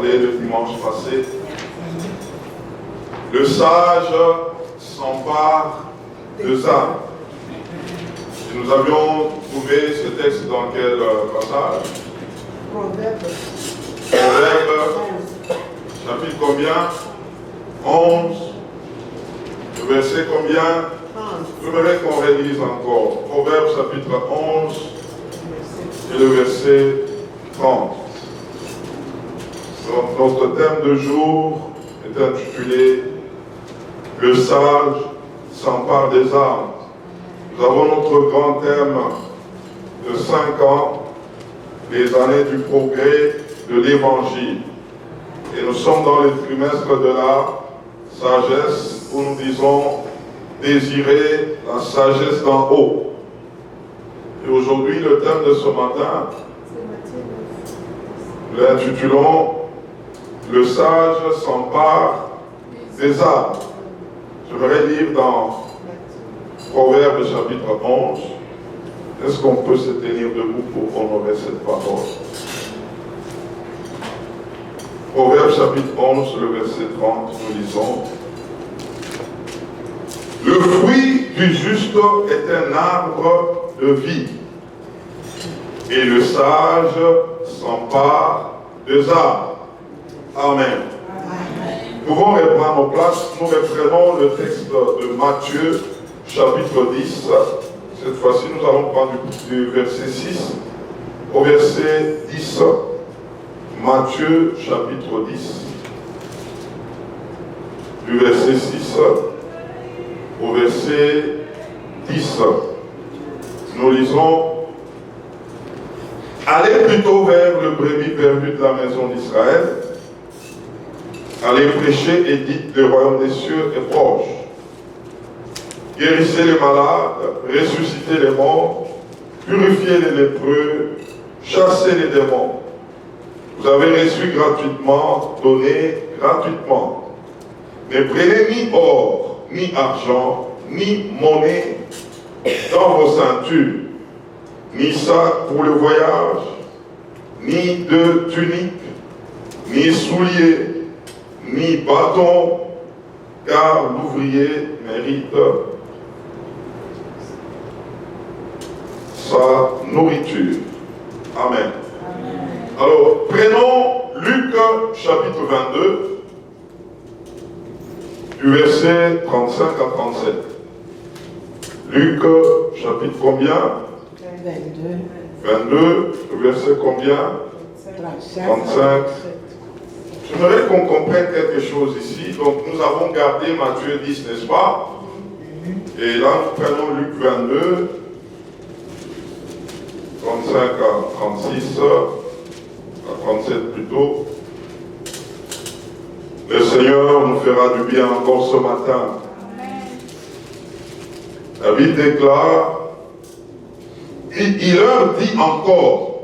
parlé le dimanche passé. Le sage s'empare de âmes. Et nous avions trouvé ce texte dans quel passage? Proverbe, chapitre combien? 11. Le verset combien? J'aimerais qu'on relise encore. Proverbe chapitre 11 et le verset 30. Donc, notre thème de jour est intitulé Le sage s'empare des âmes. Nous avons notre grand thème de 5 ans, les années du progrès de l'évangile. Et nous sommes dans le trimestre de la sagesse où nous disons désirer la sagesse d'en haut. Et aujourd'hui, le thème de ce matin, nous l'intitulons Le sage s'empare des âmes. Je vais lire dans Proverbe chapitre 11. Est-ce qu'on peut se tenir debout pour honorer cette parole? Proverbe chapitre 11, le verset 30, nous lisons. Le fruit du juste est un arbre de vie, et le sage s'empare des âmes. Amen. Nous pouvons reprendre nos places. Nous reprenons le texte de Matthieu, chapitre 10. Cette fois-ci, nous allons prendre du verset 6 au verset 10. Matthieu, chapitre 10, du verset 6 au verset 10. Nous lisons: Allez plutôt vers le brebis perdu de la maison d'Israël. Allez prêcher et dites: le royaume des cieux est proche. Guérissez les malades, ressuscitez les morts, purifiez les lépreux, chassez les démons. Vous avez reçu gratuitement, donnez gratuitement. Ne prenez ni or, ni argent, ni monnaie dans vos ceintures, ni sac pour le voyage, ni de tunique, ni souliers, ni bâton, car l'ouvrier mérite sa nourriture. Amen. Alors, prenons Luc chapitre 22, du verset 35 à 37. Luc chapitre combien? 22, le verset combien? 35. J'aimerais qu'on comprenne quelque chose ici. Donc, nous avons gardé Matthieu 10, n'est-ce pas? Et là, nous prenons Luc 22, 35 à 36, à 37 plutôt. Le Seigneur nous fera du bien encore ce matin. La Bible déclare, il leur dit encore,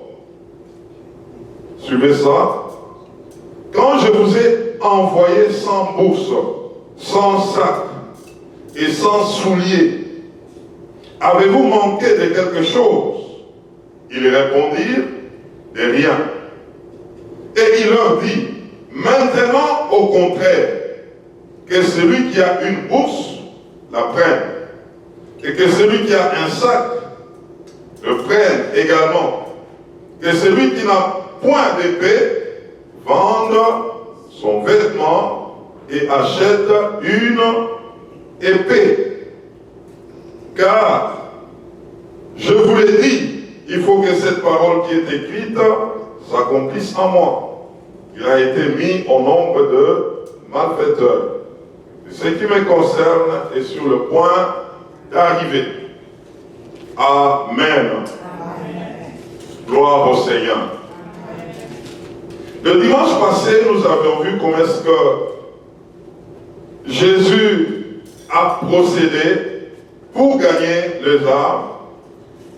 suivez ça, quand je vous ai envoyé sans bourse, sans sac et sans souliers, avez-vous manqué de quelque chose? Ils répondirent, de rien. Et il leur dit, maintenant au contraire, que celui qui a une bourse la prenne, et que celui qui a un sac le prenne également, que celui qui n'a point d'épée vende son vêtement et achète une épée. Car, je vous l'ai dit, il faut que cette parole qui est écrite s'accomplisse en moi. Il a été mis au nombre de malfaiteurs. Ce qui me concerne est sur le point d'arriver. Amen. Gloire au Seigneur. Le dimanche passé, nous avions vu comment est-ce que Jésus a procédé pour gagner les âmes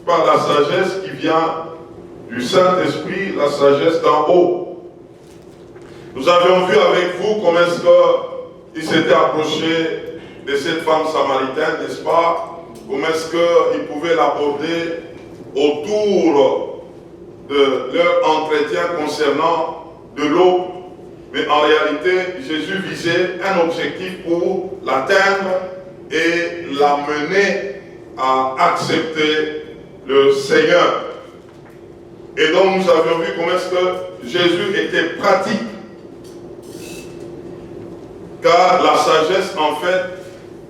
par la sagesse qui vient du Saint-Esprit, la sagesse d'en haut. Nous avions vu avec vous comment est-ce qu'il s'était approché de cette femme samaritaine, n'est-ce pas? Comment est-ce qu'il pouvait l'aborder autour de leur entretien concernant de l'eau Mais en réalité, Jésus visait un objectif pour l'atteindre et l'amener à accepter le Seigneur. Et donc nous avions vu comment est-ce que Jésus était pratique. Car la sagesse, en fait,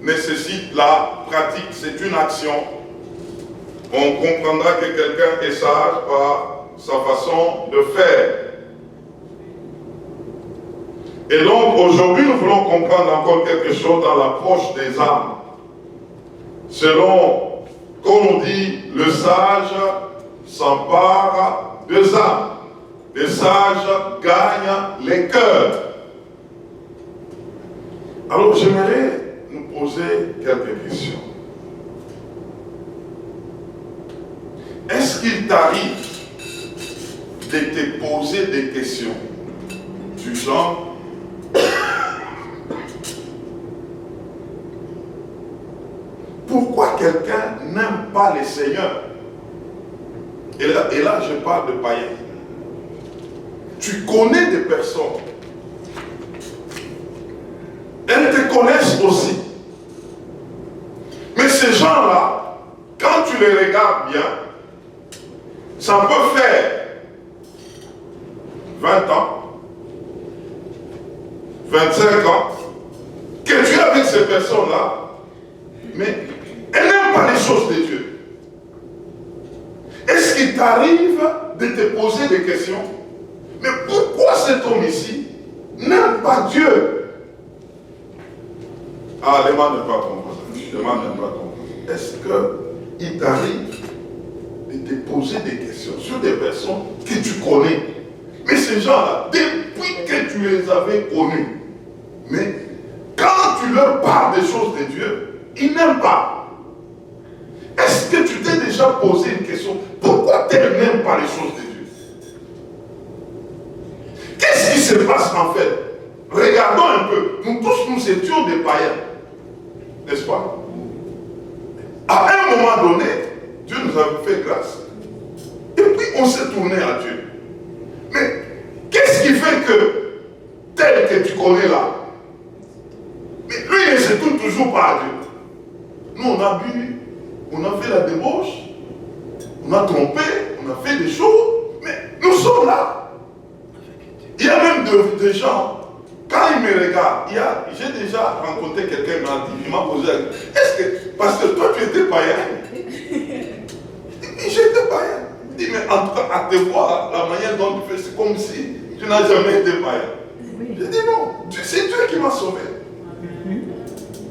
nécessite la pratique. C'est une action. On comprendra que quelqu'un est sage par sa façon de faire. Et donc, aujourd'hui, nous voulons comprendre encore quelque chose dans l'approche des âmes. Selon, comme on dit, le sage s'empare des âmes. Les sages gagnent les cœurs. Alors, j'aimerais nous poser quelques questions. Est-ce qu'il t'arrive de te poser des questions du genre pourquoi quelqu'un n'aime pas les seigneurs? Et là, je parle de païens. Tu connais des personnes. Elles te connaissent aussi. Mais ces gens-là, quand tu les regardes bien, ça peut faire 20 ans, 25 ans, que tu es avec ces personnes-là, mais elles n'aiment pas les choses de Dieu. Est-ce qu'il t'arrive de te poser des questions? Mais pourquoi cet homme ici n'aime pas Dieu? Ah, les gens ne pas comprendre. Les gens ne pas comprendre. Est-ce qu'il t'arrive de te poser des questions sur des personnes que tu connais? Mais ces gens-là, depuis que tu les avais connus, mais quand tu leur parles des choses de Dieu, ils n'aiment pas. Est-ce que tu t'es déjà posé une question? Pourquoi tu n'aimes pas les choses de Dieu? Qu'est-ce qui se passe en fait? Regardons un peu. Nous tous, nous étions des païens. N'est-ce pas? À un moment donné, Dieu nous a fait grâce. Et puis on s'est tourné à Dieu. Mais qu'est-ce qui fait que tel que tu connais là, mais lui il ne se tourne toujours pas à Dieu? Nous on a bu, on a fait la débauche, on a trompé, on a fait des choses, mais nous sommes là. Il y a même des gens, quand ils me regardent, j'ai déjà rencontré quelqu'un, il m'a posé la question, est-ce que, parce que toi tu étais païen? J'étais païen. Il dit, mais en tout cas, à te voir, la manière dont tu fais, c'est comme si tu n'as jamais été païen. J'ai dit non, c'est Dieu qui m'a sauvé.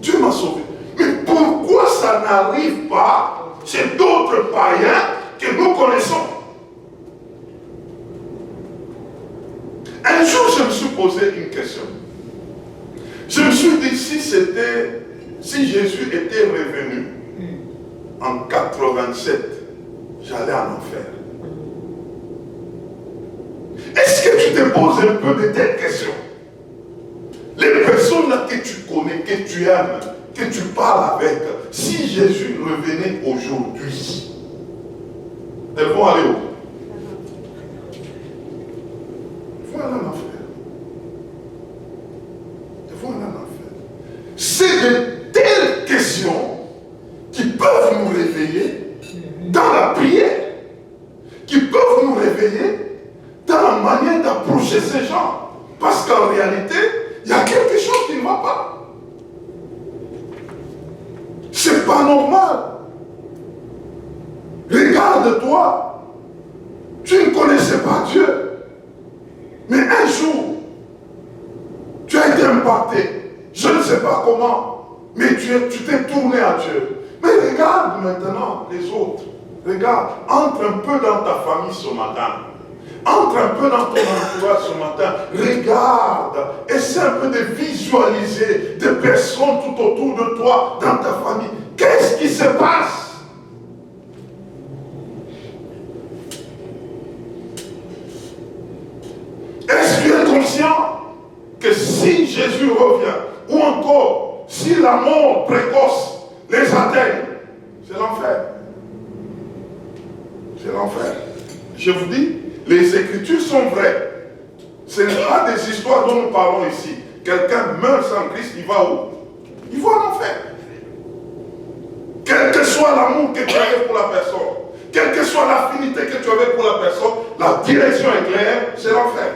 Dieu m'a sauvé. Mais pourquoi ça n'arrive pas chez d'autres païens que nous connaissons? Un jour, je me suis posé une question. Je me suis dit, si Jésus était revenu en 87, j'allais en enfer. Est-ce que tu te poses un peu de telles questions? Les personnes là que tu connais, que tu aimes, que tu parles avec, si Jésus revenait aujourd'hui, elles vont aller où? Elles vont aller en enfer. Elles vont aller en enfer. C'est de telles questions qui peuvent nous réveiller dans la prière, qui peuvent nous réveiller dans la manière d'approcher ces gens. Parce qu'en réalité, il y a quelque chose qui ne va pas. C'est pas normal. Regarde-toi. Tu ne connaissais pas Dieu. Mais un jour, tu as été impacté. Je ne sais pas comment, mais tu t'es tourné à Dieu. Mais regarde maintenant les autres. Regarde, entre un peu dans ta famille ce matin. Entre un peu dans ton entourage ce matin. Regarde. Essaie un peu de visualiser des personnes tout autour de toi, dans ta famille. Qu'est-ce qui se passe? Est-ce que tu es conscient que si Jésus revient, ou encore si la mort précoce les atteigne, c'est l'enfer. C'est l'enfer. Je vous dis, les Écritures sont vraies. Ce n'est pas des histoires dont nous parlons ici. Quelqu'un meurt sans Christ, il va où? Il va en enfer. Quel que soit l'amour que tu avais pour la personne, quelle que soit l'affinité que tu avais pour la personne, la direction est claire, c'est l'enfer.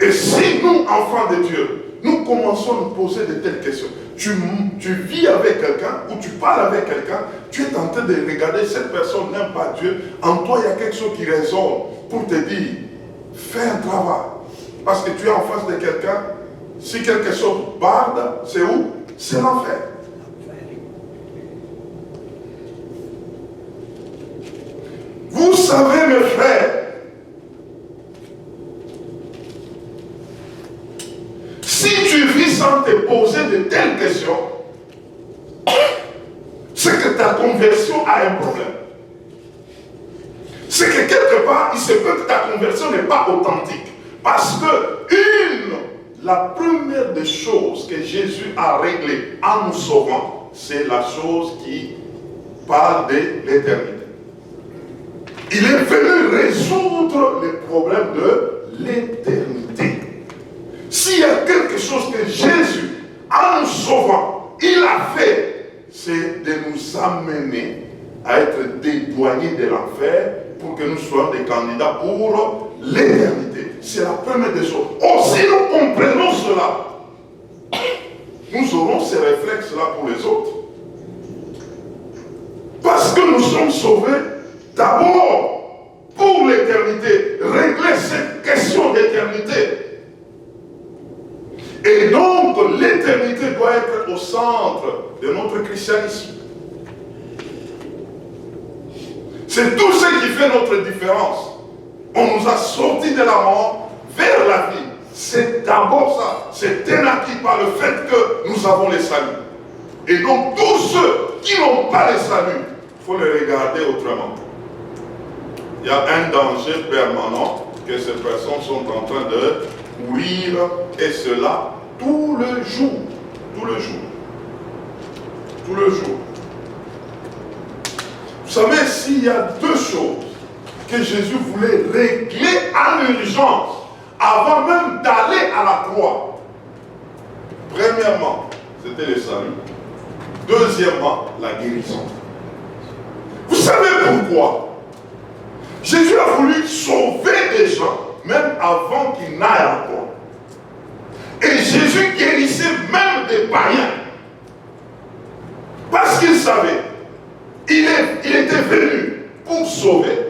Et si nous, enfants de Dieu, nous commençons à nous poser de telles questions, tu vis avec quelqu'un ou tu parles avec quelqu'un, tu es en train de regarder, cette personne n'aime pas Dieu, en toi il y a quelque chose qui résonne pour te dire, fais un travail. Parce que tu es en face de quelqu'un, si quelque chose barde, c'est où? C'est l'enfer. Vous savez, mes frères, si tu vis sans te poser de telles questions, c'est que ta conversion a un problème. C'est que quelque part, il se peut que ta conversion n'est pas authentique. Parce que la première des choses que Jésus a réglées en nous sauvant, c'est la chose qui parle de l'éternité. Il est venu résoudre les problèmes de l'éternité. S'il y a quelque chose que Jésus, en nous sauvant, il a fait, c'est de nous amener à être dédouanés de l'enfer pour que nous soyons des candidats pour l'éternité. C'est la première des choses. Oh, si nous comprenons cela, nous aurons ces réflexes-là pour les autres. Parce que nous sommes sauvés d'abord pour l'éternité. Régler cette question d'éternité. Et donc, l'éternité doit être au centre de notre christianisme. C'est tout ce qui fait notre différence. On nous a sortis de la mort vers la vie. C'est d'abord ça. C'est un acquis par le fait que nous avons le salut. Et donc, tous ceux qui n'ont pas le salut, il faut les regarder autrement. Il y a un danger permanent que ces personnes sont en train de mourir, et cela tout le jour. Tout le jour. Tout le jour. Vous savez, s'il y a deux choses que Jésus voulait régler en urgence, avant même d'aller à la croix. Premièrement, c'était le salut. Deuxièmement, la guérison. Vous savez pourquoi? Jésus a voulu sauver des gens, même avant qu'ils n'aillent à la croix. Et Jésus guérissait même des païens. Parce qu'il savait, il était venu pour sauver.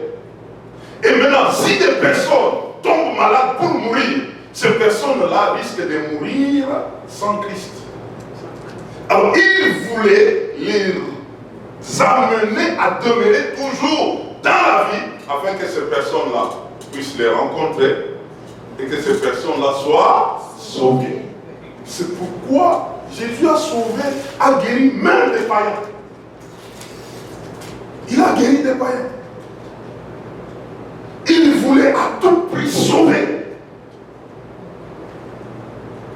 Et maintenant, si des personnes tombent malades pour mourir, ces personnes-là risquent de mourir sans Christ. Alors, il voulait les amener à demeurer toujours dans la vie, afin que ces personnes-là puissent les rencontrer et que ces personnes-là soient sauvées. C'est pourquoi Jésus a sauvé, a guéri même des païens. Il a guéri des païens. Il voulait à tout prix sauver.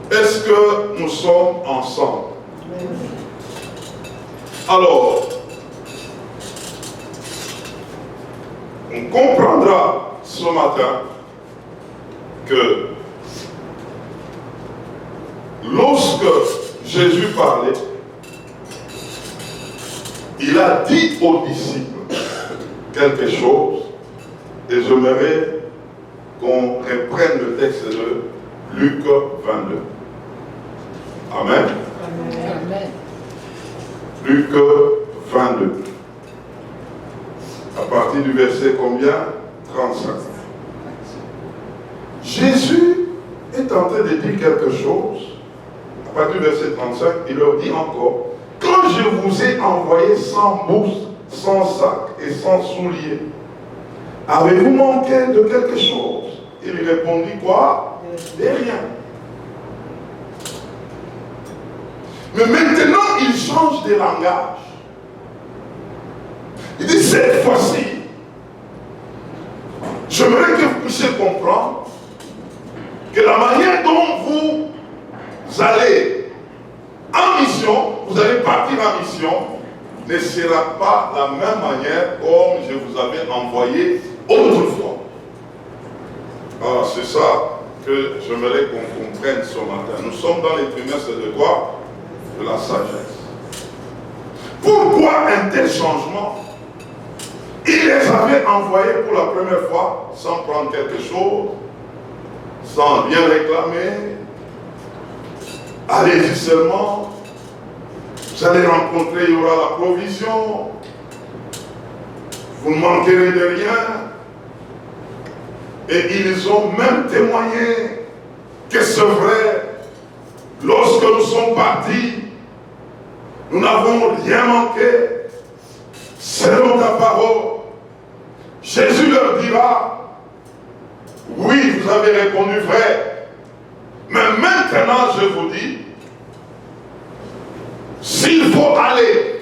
Est-ce que nous sommes ensemble? Alors, on comprendra ce matin que lorsque Jésus parlait, il a dit aux disciples quelque chose, et j'aimerais qu'on reprenne le texte de Luc 22. Amen. Amen. Luc 22. À partir du verset combien? 35. Jésus est en train de dire quelque chose. À partir du verset 35, il leur dit encore: quand je vous ai envoyé sans bourse, sans sac et sans souliers, avez-vous manqué de quelque chose? Il répondit quoi? De rien. Mais maintenant, il change de langage. Il dit: cette fois-ci, j'aimerais que vous puissiez comprendre que la manière dont vous allez en mission, vous allez partir en mission, ne sera pas la même manière comme je vous avais envoyé autrefois. Ah, c'est ça que j'aimerais qu'on comprenne ce matin. Nous sommes dans les trimestres de quoi? De la sagesse. Pourquoi un tel changement? Il les avait envoyés pour la première fois sans prendre quelque chose, sans rien réclamer. Allez-y seulement. Vous allez rencontrer, il y aura la provision. Vous ne manquerez de rien. Et ils ont même témoigné que c'est vrai. Lorsque nous sommes partis, nous n'avons rien manqué. Selon ta parole, Jésus leur dira, oui, vous avez répondu vrai. Mais maintenant, je vous dis, s'il faut aller,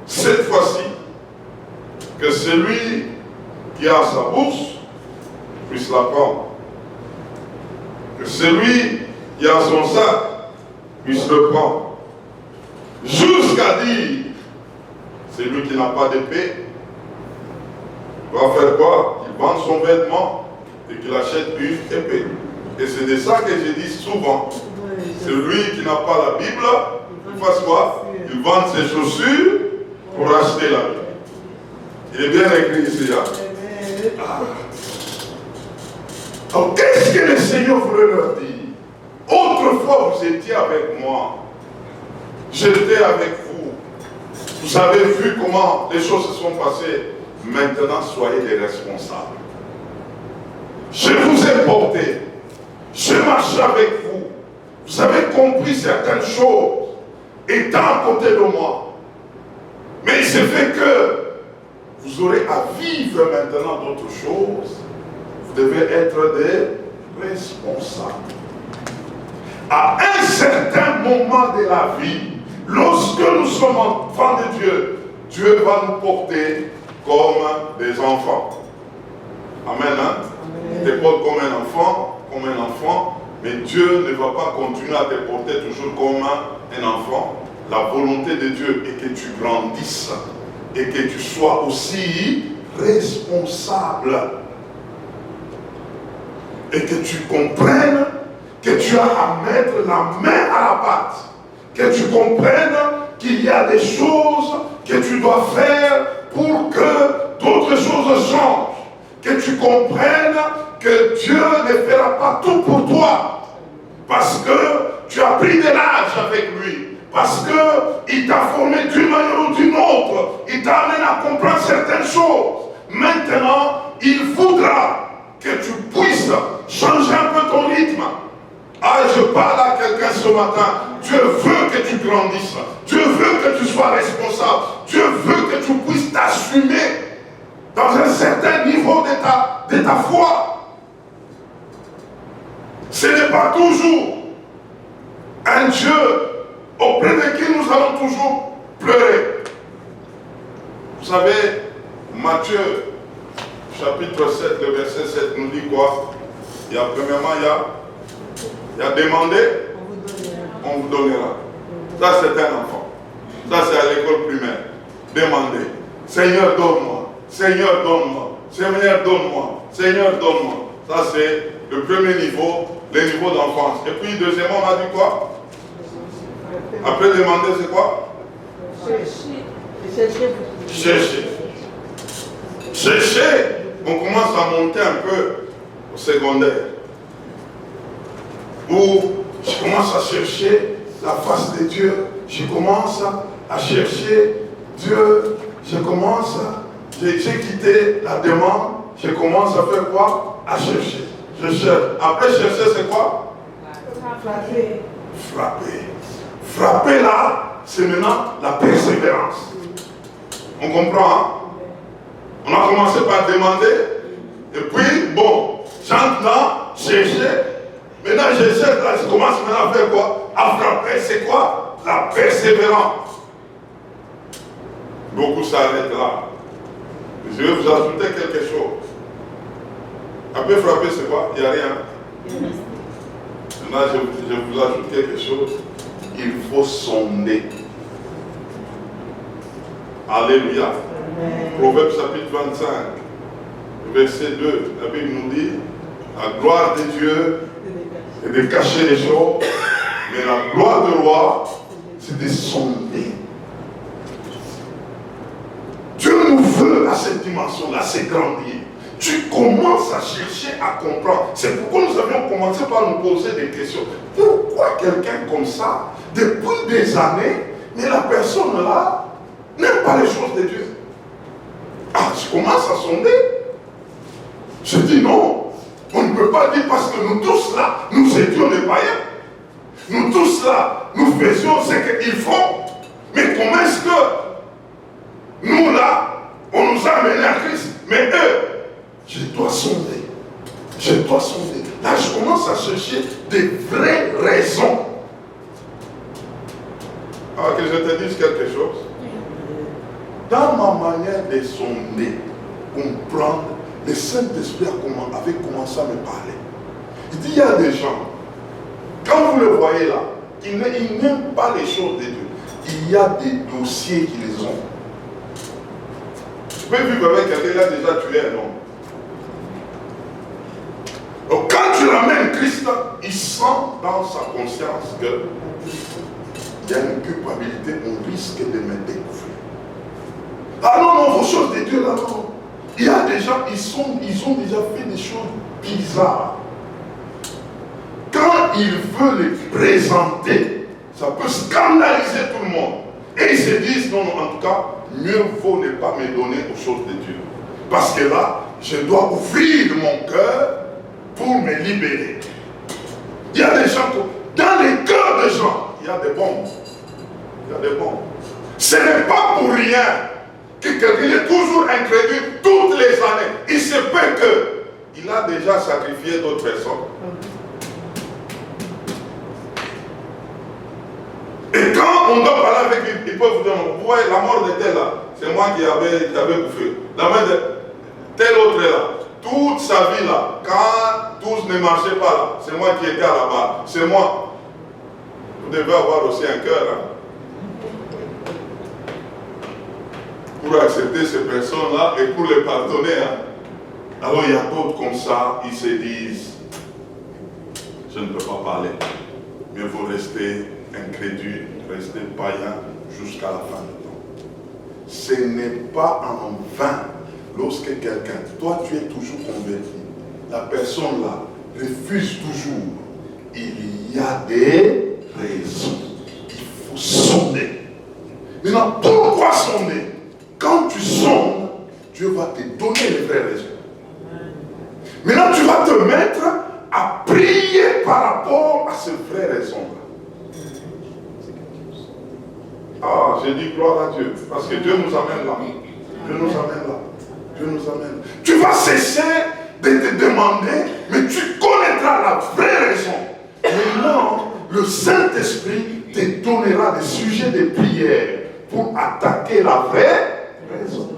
cette fois-ci, que celui qui a sa bourse puisse la prendre. Que celui qui a son sac puisse le prendre. Jusqu'à dire, celui qui n'a pas d'épée va faire quoi? Il vend son vêtement et qu'il achète une épée. Et c'est de ça que je dis souvent. Celui qui n'a pas la Bible, il fasse quoi? Il vend ses chaussures pour acheter la Bible. Il est bien écrit ici. Hein? Ah. Alors, qu'est-ce que le Seigneur voulait leur dire? Autrefois, vous étiez avec moi. J'étais avec vous. Vous avez vu comment les choses se sont passées. Maintenant, soyez les responsables. Je vous ai porté. Je marche avec vous. Vous avez compris certaines choses étant à côté de moi. Mais il se fait que vous aurez à vivre maintenant d'autres choses. Vous devez être des responsables. À un certain moment de la vie, lorsque nous sommes enfants de Dieu, Dieu va nous porter comme des enfants. Amen. Hein? Il te porte comme un enfant, mais Dieu ne va pas continuer à te porter toujours comme un enfant. La volonté de Dieu est que tu grandisses et que tu sois aussi responsable. Et que tu comprennes que tu as à mettre la main à la pâte. Que tu comprennes qu'il y a des choses que tu dois faire pour que d'autres choses changent. Que tu comprennes que Dieu ne fera pas tout pour toi. Parce que tu as pris de l'âge avec lui. Parce qu'il t'a formé d'une manière ou d'une autre. Il t'a amené à comprendre certaines choses. Maintenant, il voudra que tu puisses changer un peu ton rythme. Ah, je parle à quelqu'un ce matin. Dieu veut que tu grandisses. Dieu veut que tu sois responsable. Dieu veut que tu puisses t'assumer dans un certain niveau de ta foi. Ce n'est pas toujours un Dieu auprès de qui nous allons toujours pleurer. Vous savez, Matthieu, chapitre 7, le verset 7 nous dit quoi? Premièrement, il y a demandé, on vous donnera. Ça, c'est un enfant. Ça, c'est à l'école primaire. Demander. Seigneur, donne-moi. Seigneur, donne-moi. Seigneur, donne-moi. Seigneur, donne-moi. Ça, c'est le premier niveau, le niveau d'enfance. Et puis, deuxièmement, on a dit quoi? Après demander, c'est quoi? Chercher. Chercher. Chercher. On commence à monter un peu au secondaire. Où je commence à chercher la face de Dieu. Je commence à chercher Dieu. J'ai quitté la demande. Je commence à faire quoi? À chercher. Je cherche. Après chercher, c'est quoi? Frapper. Frapper. Frapper là, c'est maintenant la persévérance. On comprend, hein? On a commencé par demander. Et puis, bon, j'entre là, chercher. Maintenant, je cherche là, je commence maintenant à faire quoi? À frapper. C'est quoi? La persévérance. Beaucoup s'arrêtent là. Je vais vous ajouter quelque chose. Après frapper, c'est quoi? Il n'y a rien. Maintenant, je vous ajoute quelque chose. Il faut sonder. Alléluia. Proverbe chapitre 25, verset 2. La Bible nous dit, La gloire de Dieu est de cacher les choses, mais la gloire du roi, c'est de sonder. Dieu nous veut à cette dimension-là, c'est grandir. Tu commences à chercher à comprendre. C'est pourquoi nous avions commencé par nous poser des questions. Pourquoi quelqu'un comme ça, depuis des années, mais la personne là n'aime pas les choses de Dieu? Ah, je commence à sonder. Je dis non. On ne peut pas dire parce que nous tous là, nous étions des païens. Nous tous là, nous faisions ce qu'ils font. Mais comment est-ce que nous là, on nous a amenés à Christ? Mais eux, je dois sonder. Je dois sonder. Là, je commence à chercher des vraies raisons. Alors que je te dise quelque chose. Dans ma manière de sonder, comprendre, le Saint-Esprit avait commencé à me parler. Il dit, il y a des gens, quand vous le voyez là, ils n'aiment pas les choses de Dieu. Il y a des dossiers qui les ont. Tu peux vivre avec quelqu'un qui a déjà tué un homme. Donc quand tu ramènes Christ, il sent dans sa conscience qu'il y a une culpabilité, on risque de me découvrir. Ah non, non, vos choses de Dieu là, non. Il y a des gens, ils ont déjà fait des choses bizarres. Quand il veut les présenter, ça peut scandaliser tout le monde. Et ils se disent, non, non, en tout cas, mieux vaut ne pas me donner aux choses de Dieu. Parce que là, je dois ouvrir mon cœur pour me libérer. Il y a des gens, dans les cœurs des gens, il y a des bombes. Il y a des bombes. Ce n'est pas pour rien que quelqu'un est toujours incrédule toutes les années. Il se peut qu'il a déjà sacrifié d'autres personnes. Et quand on doit parler avec lui, il peut vous dire, vous voyez, la mort de tel là, c'est moi qui avais bouffé. La mort de tel autre là, toute sa vie là, quand tous ne marchaient pas là, c'est moi qui étais à la barre. C'est moi. Vous devez avoir aussi un cœur. Hein, pour accepter ces personnes-là et pour les pardonner. Hein. Alors il y a d'autres comme ça, ils se disent, je ne peux pas parler, mais vous restez incrédule, restez païen jusqu'à la fin du temps. Ce n'est pas en vain lorsque quelqu'un, toi tu es toujours converti, la personne là refuse toujours, il y a des raisons. Il faut sonder. Maintenant, pourquoi sonder? Quand tu sondes, Dieu va te donner les vraies raisons. Maintenant, tu vas te mettre à prier par rapport à ces vraies raisons-là. Ah, j'ai dit gloire à Dieu, parce que Dieu nous amène là. Dieu nous amène là. Dieu nous amène. Tu vas cesser de te demander, mais tu connaîtras la vraie raison. Maintenant, le Saint-Esprit te donnera des sujets de prière pour attaquer la vraie raison.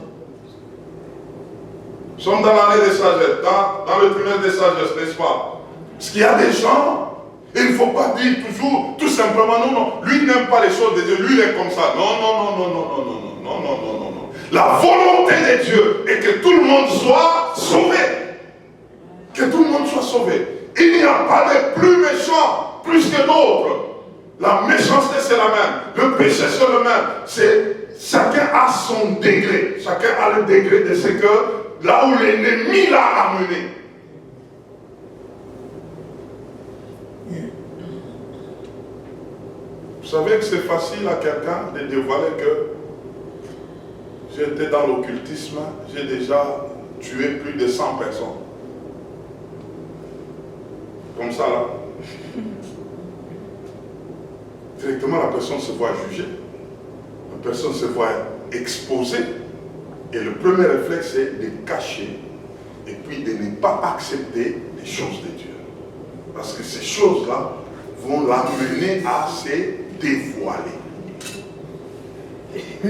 Nous sommes dans l'année des sagesses, dans le primaire des sagesses, n'est-ce pas? Parce qu'il y a des gens, et il ne faut pas dire toujours, tout simplement, non, non, lui n'aime pas les choses de Dieu, lui il est comme ça. Non, non, non, non, non, non, non, non, non, non, non, non. La volonté de Dieu est que tout le monde soit sauvé. Que tout le monde soit sauvé. Il n'y a pas de plus méchants, plus que d'autres. La méchanceté c'est la même, le péché c'est le même. C'est chacun a son degré, chacun a le degré de ce que là où l'ennemi l'a amené. Vous savez que c'est facile à quelqu'un de dévoiler que j'étais dans l'occultisme, j'ai déjà tué plus de 100 personnes. Comme ça là. Directement la personne se voit jugée, la personne se voit exposée, et le premier réflexe c'est de cacher et puis de ne pas accepter les choses de Dieu. Parce que ces choses-là vont l'amener à se dévoiler.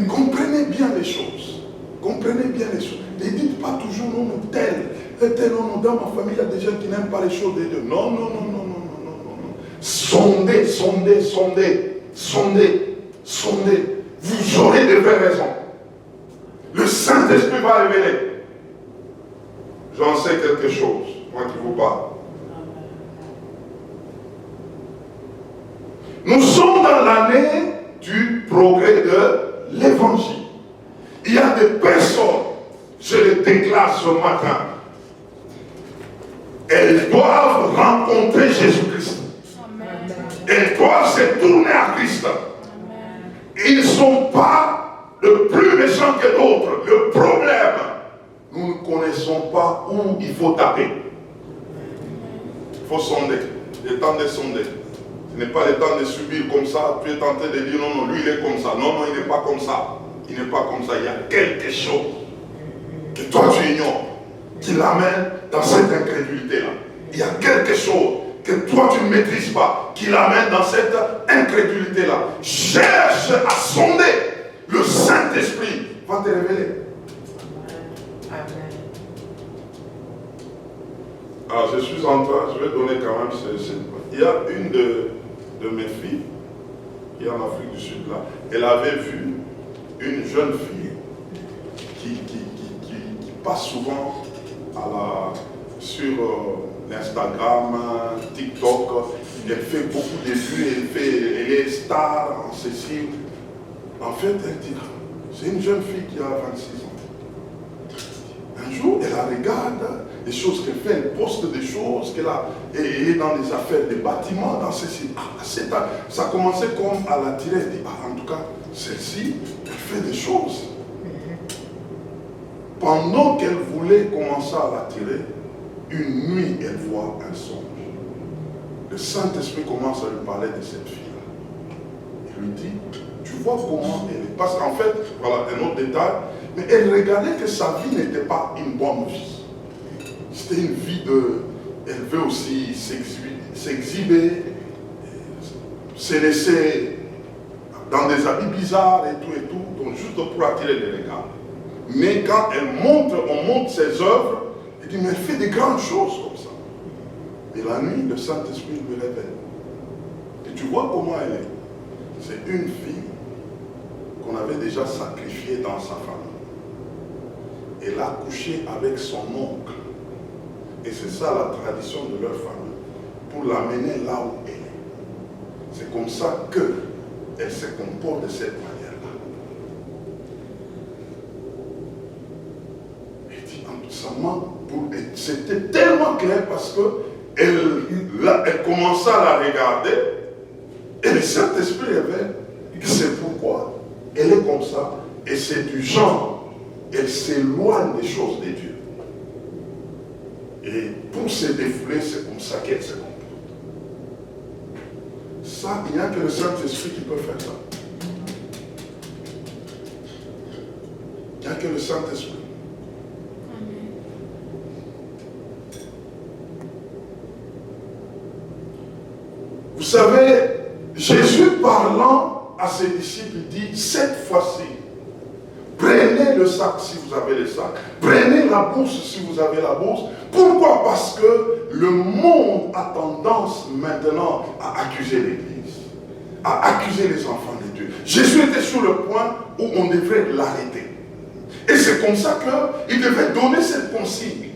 Comprenez bien les choses. Comprenez bien les choses. Ne dites pas toujours non, non, tel, non, non, dans ma famille il y a des gens qui n'aiment pas les choses de Dieu. Non, non, non, non, non. Sondez, sondez, sondez, sondez, sondez. Vous aurez de vraies raisons. Le Saint-Esprit va révéler. J'en sais quelque chose, moi qui vous parle. Nous sommes dans l'année du progrès de l'évangile. Il y a des personnes, je les déclare ce matin, elles doivent rencontrer Jésus-Christ. Elles doivent se tourner à Christ. Ils ne sont pas le plus méchants que d'autres. Le problème, nous ne connaissons pas où il faut taper. Il faut sonder. Le temps de sonder. Ce n'est pas le temps de subir comme ça. Tu es tenté de dire non, non, lui il est comme ça. Non, non, il n'est pas comme ça. Il n'est pas comme ça. Il y a quelque chose que toi tu ignores qui l'amène dans cette incrédulité-là. Il y a quelque chose que toi tu ne maîtrises pas qui l'amène dans cette incrédulité-là. Cherche à sonder. Le Saint-Esprit va te révéler. Amen. Alors je suis en train, je vais donner quand même il y a une de mes filles qui est en Afrique du Sud là, elle avait vu une jeune fille qui passe souvent sur l'Instagram, TikTok, elle fait beaucoup de vues, elle est star en ceci. En fait, elle dit, c'est une jeune fille qui a 26 ans. Un jour, elle la regarde, les choses qu'elle fait, elle poste des choses qu'elle a, elle est dans des affaires, des bâtiments, dans ceci. Ça a commencé comme à l'attirer, elle dit, en tout cas, celle-ci, elle fait des choses. Pendant qu'elle voulait commencer à l'attirer, une nuit, elle voit un songe. Le Saint-Esprit commence à lui parler de cette fille-là. Il lui dit, tu vois comment elle est. Parce qu'en fait, voilà un autre détail, mais elle regardait que sa vie n'était pas une bonne vie. C'était une vie de... Elle veut aussi s'exhiber, se laisser dans des habits bizarres et tout, donc juste pour attirer les regards. Mais quand on montre ses œuvres, elle dit, mais elle fait des grandes choses comme ça. Et la nuit, le Saint-Esprit lui révèle. Et tu vois comment elle est. C'est une fille qu'on avait déjà sacrifiée dans sa famille. Elle a couché avec son oncle. Et c'est ça la tradition de leur famille. Pour l'amener là où elle est. C'est comme ça qu'elle se comporte de cette manière-là. Elle dit, c'était tellement clair parce que elle commençait à la regarder et le Saint-Esprit révèle que c'est pourquoi elle est comme ça et c'est du genre, elle s'éloigne des choses de Dieu. Et pour se défouler, c'est comme ça qu'elle se comporte. Ça, il n'y a que le Saint-Esprit qui peut faire ça. Il n'y a que le Saint-Esprit. Vous savez, Jésus parlant à ses disciples dit, cette fois-ci, prenez le sac si vous avez le sac, prenez la bourse si vous avez la bourse. Pourquoi? Parce que le monde a tendance maintenant à accuser l'Église, à accuser les enfants de Dieu. Jésus était sur le point où on devrait l'arrêter. Et c'est comme ça qu'il devait donner cette consigne,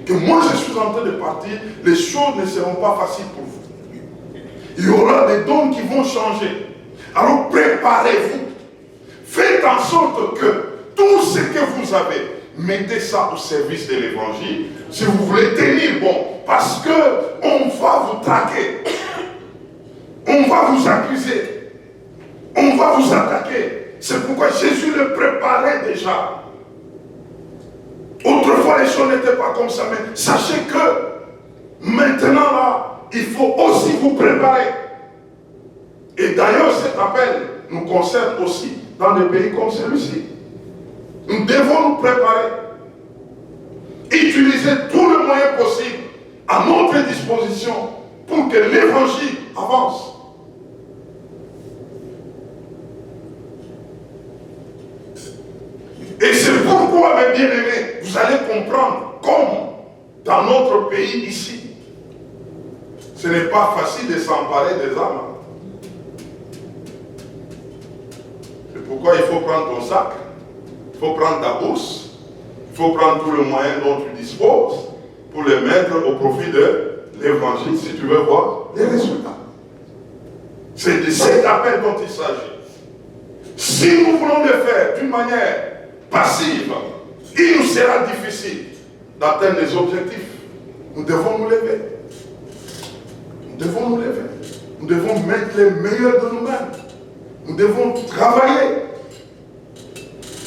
que moi je suis en train de partir, les choses ne seront pas faciles pour vous. Il y aura des dons qui vont changer. Alors préparez-vous. Faites en sorte que tout ce que vous avez, mettez ça au service de l'évangile. Si vous voulez tenir bon. Parce qu'on va vous traquer. On va vous accuser. On va vous attaquer. C'est pourquoi Jésus le préparait déjà. Autrefois, les choses n'étaient pas comme ça. Mais sachez que maintenant, là, il faut aussi vous préparer. Et d'ailleurs, cet appel nous concerne aussi dans des pays comme celui-ci. Nous devons nous préparer. Utiliser tous les moyens possibles à notre disposition pour que l'évangile avance. Et c'est pourquoi, mes bien-aimés, vous allez comprendre comme dans notre pays ici, ce n'est pas facile de s'emparer des âmes. C'est pourquoi il faut prendre ton sac, il faut prendre ta bourse, il faut prendre tous les moyens dont tu disposes pour les mettre au profit de l'évangile si tu veux voir les résultats. C'est de cet appel dont il s'agit. Si nous voulons le faire d'une manière passive, il nous sera difficile d'atteindre les objectifs. Nous devons nous lever. Nous devons nous lever. Nous devons mettre les meilleurs de nous-mêmes. Nous devons travailler.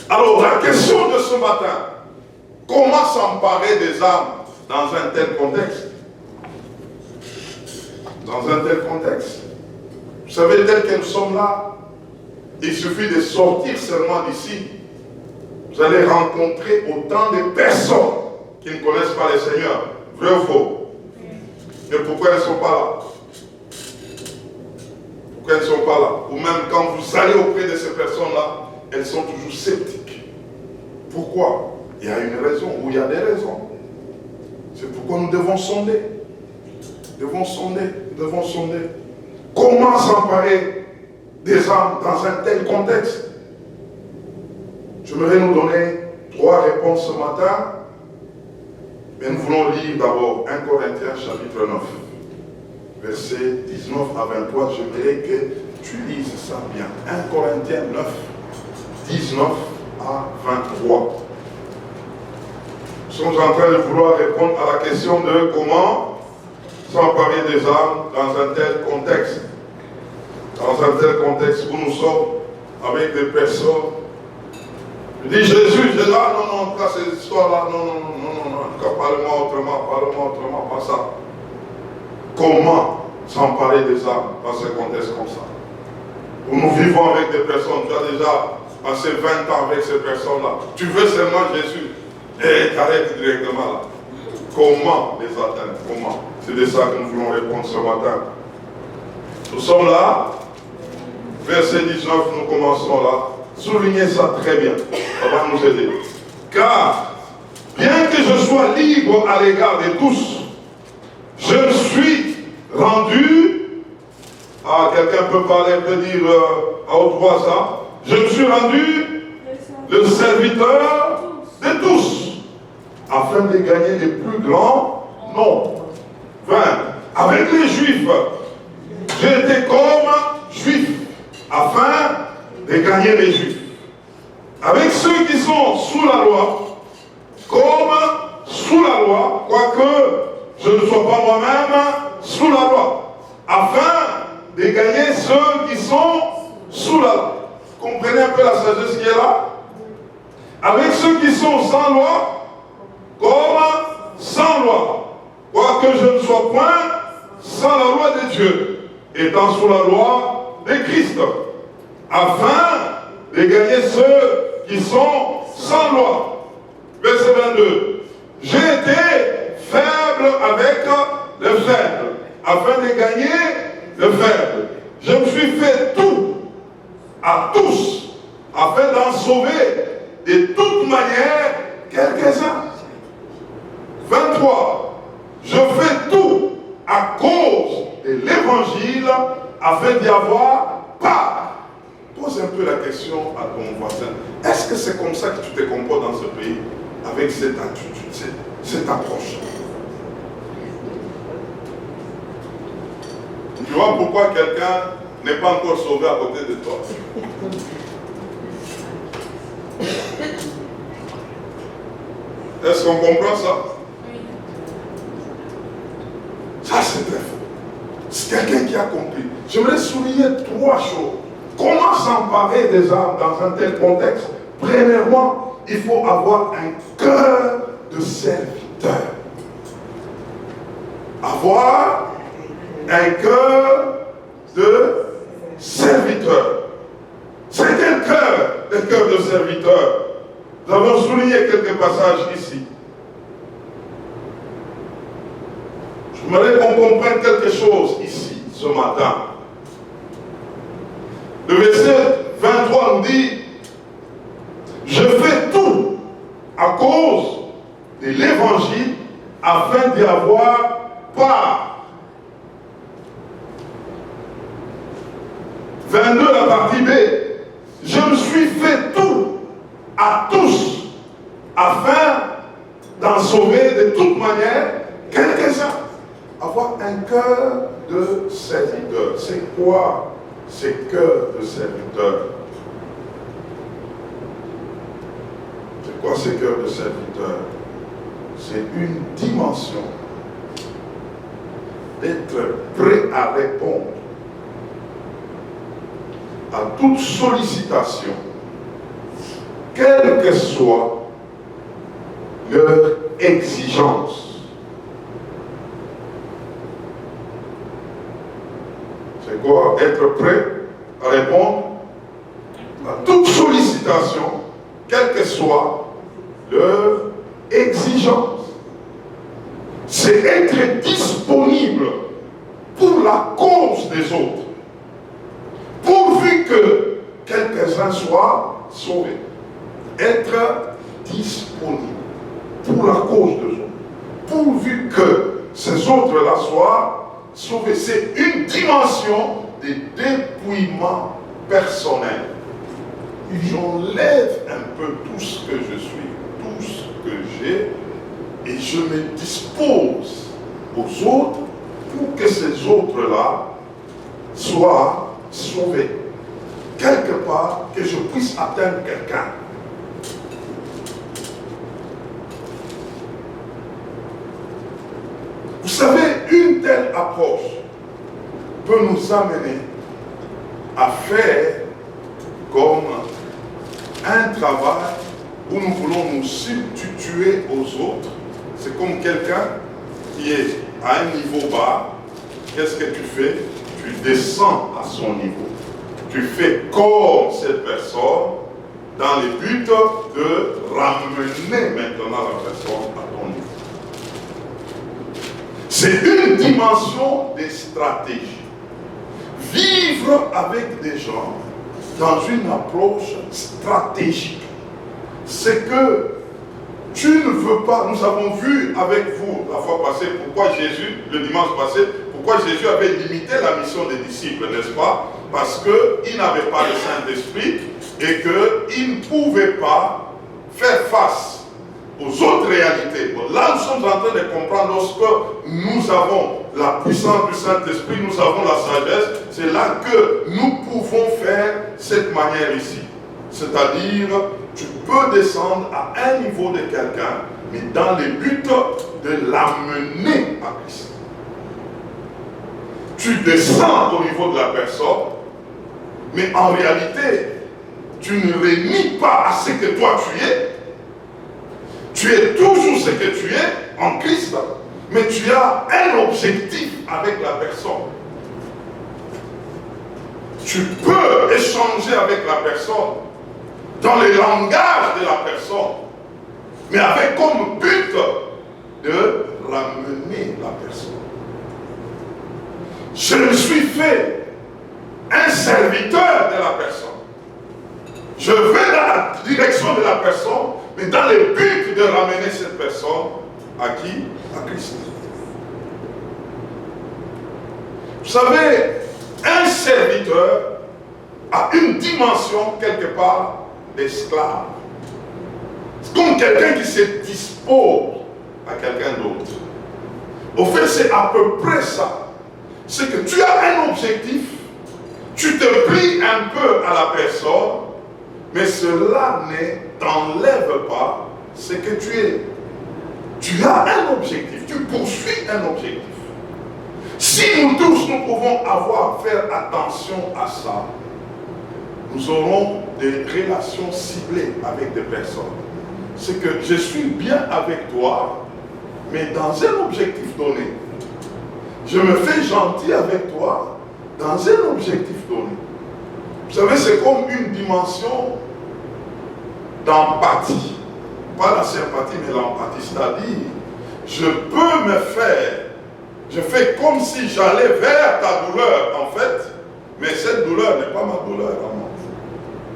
Alors, la question de ce matin, comment s'emparer des âmes dans un tel contexte? Dans un tel contexte. Vous savez, tel que nous sommes là, il suffit de sortir seulement d'ici. Vous allez rencontrer autant de personnes qui ne connaissent pas le Seigneur. Vrai ou faux? Mais pourquoi elles ne sont pas là? Pourquoi elles ne sont pas là? Ou même quand vous allez auprès de ces personnes-là, elles sont toujours sceptiques. Pourquoi? Il y a une raison, ou il y a des raisons. C'est pourquoi nous devons sonder. Nous devons sonder, nous devons sonder. Comment s'emparer des âmes dans un tel contexte? J'aimerais nous donner 3 réponses ce matin. Mais nous voulons lire d'abord 1 Corinthiens chapitre 9. Versets 19 à 23. J'aimerais que tu lises ça bien. 1 Corinthiens 9, 19 à 23. Nous sommes en train de vouloir répondre à la question de comment s'emparer des âmes dans un tel contexte. Dans un tel contexte où nous sommes avec des personnes. Je dis Jésus, je dis là, non, pas cette histoire-là, non, en tout cas, parle-moi autrement, pas ça. Comment s'emparer des âmes dans ce contexte comme ça? Où nous vivons avec des personnes, tu as déjà passé 20 ans avec ces personnes-là. Tu veux seulement Jésus. Et t'arrêtes directement là. Comment les atteindre? Comment? C'est de ça que nous voulons répondre ce matin. Nous sommes là. Verset 19, nous commençons là. Soulignez ça très bien. Ça va nous aider. Car, bien que je sois libre à l'égard de tous, je me suis rendu. Ah, quelqu'un peut parler, peut dire à haute voix ça. Je me suis rendu le serviteur de tous, afin de gagner les plus grands nombres. 20. Avec les Juifs, j'étais comme Juif, afin de gagner les Juifs. Avec ceux qui sont sous la loi, comme sous la loi, quoique je ne sois pas moi-même sous la loi, afin de gagner ceux qui sont sous la loi. Comprenez un peu la sagesse qui est là? Avec ceux qui sont sans loi, comme sans loi, quoique je ne sois point sans la loi de Dieu, étant sous la loi de Christ, afin de gagner ceux qui sont sans loi. Verset 22. J'ai été faible avec les faibles, afin de gagner les faibles. Je me suis fait tout à tous, afin d'en sauver de toute manière quelques-uns. 23. Je fais tout à cause de l'évangile, afin d'y avoir part. Pose un peu la question à ton voisin. Est-ce que c'est comme ça que tu te comportes dans ce pays? Avec cette attitude, cette approche. Tu vois pourquoi quelqu'un n'est pas encore sauvé à côté de toi? Est-ce qu'on comprend ça? Ça, c'est très faux. C'est quelqu'un qui a compris. J'aimerais souligner 3 choses. Comment s'emparer des âmes dans un tel contexte? Premièrement, il faut avoir un cœur de serviteur. Avoir un cœur de serviteur. C'est quel cœur? Le cœur de serviteur. Nous avons souligné quelques passages ici. Je voudrais qu'on comprenne quelque chose ici, ce matin. Le verset 23 nous dit: je fais tout à cause de l'évangile afin d'y avoir part. 22, la partie B. Je me suis fait tout à tous afin d'en sauver de toute manière quelques-uns. Avoir un cœur de serviteur. C'est quoi c'est cœur de serviteur. C'est quoi ce cœur de serviteur? C'est une dimension d'être prêt à répondre à toute sollicitation, quelle que soit leur exigence. C'est quoi? Être prêt à répondre à toute sollicitation, quelle que soit leur exigence. C'est être disponible pour la cause des autres, pourvu que quelques-uns soient sauvés. Être disponible pour la cause des autres, pourvu que ces autres-là soient sauvés. C'est une dimension de dépouillement personnel. J'enlève un peu tout ce que je suis, tout ce que j'ai, et je me dispose aux autres pour que ces autres-là soient sauvés. Quelque part, que je puisse atteindre quelqu'un. Vous savez, une telle approche peut nous amener à faire comme un travail où nous voulons nous substituer aux autres. C'est comme quelqu'un qui est à un niveau bas. Qu'est-ce que tu fais? Tu descends à son niveau. Tu fais comme cette personne dans le but de ramener maintenant la personne à ton niveau. C'est une dimension de stratégie. Vivre avec des gens dans une approche stratégique. C'est que tu ne veux pas, nous avons vu avec vous la fois passée, pourquoi Jésus, le dimanche passé, pourquoi Jésus avait limité la mission des disciples, n'est-ce pas? Parce qu'il n'avait pas le Saint-Esprit et qu'il ne pouvait pas faire face aux autres réalités. Bon, là, nous sommes en train de comprendre lorsque nous avons la puissance du Saint-Esprit, nous avons la sagesse, c'est là que nous pouvons faire cette manière ici. C'est-à-dire, tu peux descendre à un niveau de quelqu'un, mais dans le but de l'amener à Christ. Tu descends au niveau de la personne, mais en réalité, tu ne réunis pas à ce que toi tu es. Tu es toujours ce que tu es en Christ, mais tu as un objectif avec la personne. Tu peux échanger avec la personne dans le langage de la personne, mais avec comme but de ramener la personne. Je me suis fait un serviteur de la personne. Je vais dans la direction de la personne, mais dans le but de ramener cette personne à qui? À Christ. Vous savez, un serviteur a une dimension quelque part d'esclave. C'est comme quelqu'un qui se dispose à quelqu'un d'autre. Au fait, c'est à peu près ça. C'est que tu as un objectif, tu te plies un peu à la personne, mais cela ne t'enlève pas ce que tu es. Tu as un objectif, tu poursuis un objectif. Si nous tous, nous pouvons faire attention à ça, nous aurons des relations ciblées avec des personnes. C'est que je suis bien avec toi, mais dans un objectif donné. Je me fais gentil avec toi dans un objectif donné. Vous savez, c'est comme une dimension d'empathie. Pas la sympathie, mais l'empathie. C'est-à-dire, je peux me faire, je fais comme si j'allais vers ta douleur, en fait, mais cette douleur n'est pas ma douleur à moi.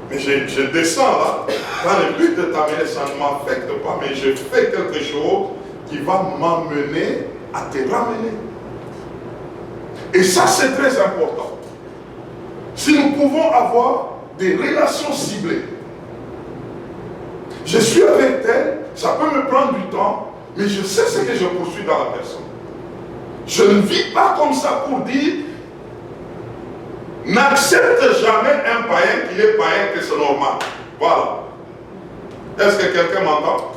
Mais je descends là, dans le but de t'amener, ça ne m'affecte pas, mais je fais quelque chose qui va m'amener à te ramener. Et ça, c'est très important. Si nous pouvons avoir des relations ciblées, je suis avec elle, ça peut me prendre du temps, mais je sais ce que je poursuis dans la personne. Je ne vis pas comme ça pour dire, N'accepte jamais un païen qu'il est païen, que c'est normal. Voilà. Est-ce que quelqu'un m'entend?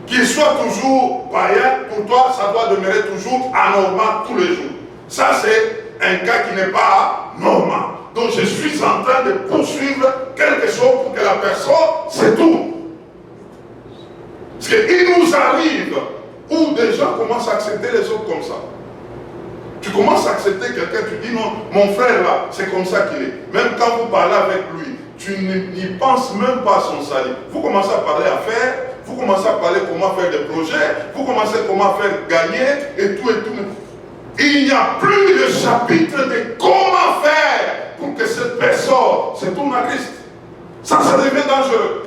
Qu'il soit toujours païen, pour toi, ça doit demeurer toujours anormal tous les jours. Ça, c'est un cas qui n'est pas normal. Donc, je suis en train de poursuivre quelque chose pour que la personne, c'est tout. Parce qu'il nous arrive où des gens commencent à accepter les autres comme ça. Tu commences à accepter quelqu'un, tu dis non, mon frère là, c'est comme ça qu'il est. Même quand vous parlez avec lui, tu n'y penses même pas à son salut. Vous commencez à parler affaires, vous commencez à parler comment faire des projets, vous commencez comment faire gagner et tout et tout. Il n'y a plus de chapitre de comment faire pour que cette personne se tourne à Christ. Ça devient dangereux.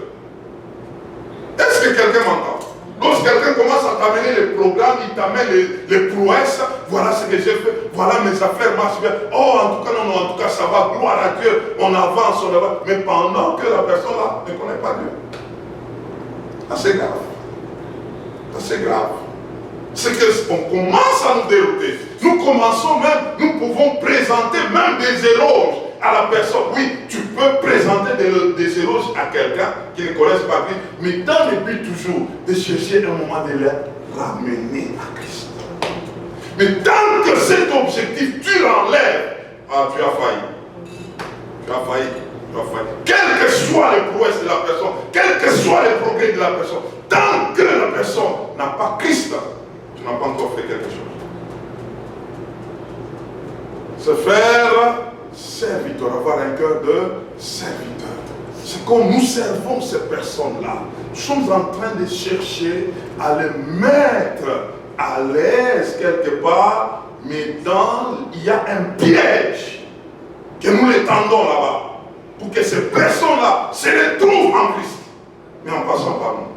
Est-ce que quelqu'un m'entend? Lorsque quelqu'un commence à t'amener les programmes, il t'amène les prouesses, voilà ce que j'ai fait, voilà mes affaires marchent bien. Oh, en tout cas, non, en tout cas, ça va, gloire à Dieu, on avance. Mais pendant que la personne là ne connaît pas Dieu. C'est grave. C'est grave. C'est qu'on commence à nous dérouter. Nous commençons même, nous pouvons présenter même des éloges à la personne. Oui, tu peux présenter des éloges à quelqu'un qui ne connaisse pas Christ, mais dans le but toujours de chercher un moment de les ramener à Christ. Mais tant que cet objectif, tu l'enlèves, tu as failli. Tu as failli. Tu as failli. Quelles que soient les prouesses de la personne, quels que soient les progrès de la personne, tant que la personne n'a pas Christ, tu n'as pas encore fait quelque chose. Se faire serviteur, avoir un cœur de serviteur. C'est comme nous servons ces personnes-là. Nous sommes en train de chercher à les mettre à l'aise quelque part, mais il y a un piège que nous les tendons là-bas pour que ces personnes-là se retrouvent en Christ, mais en passant par nous.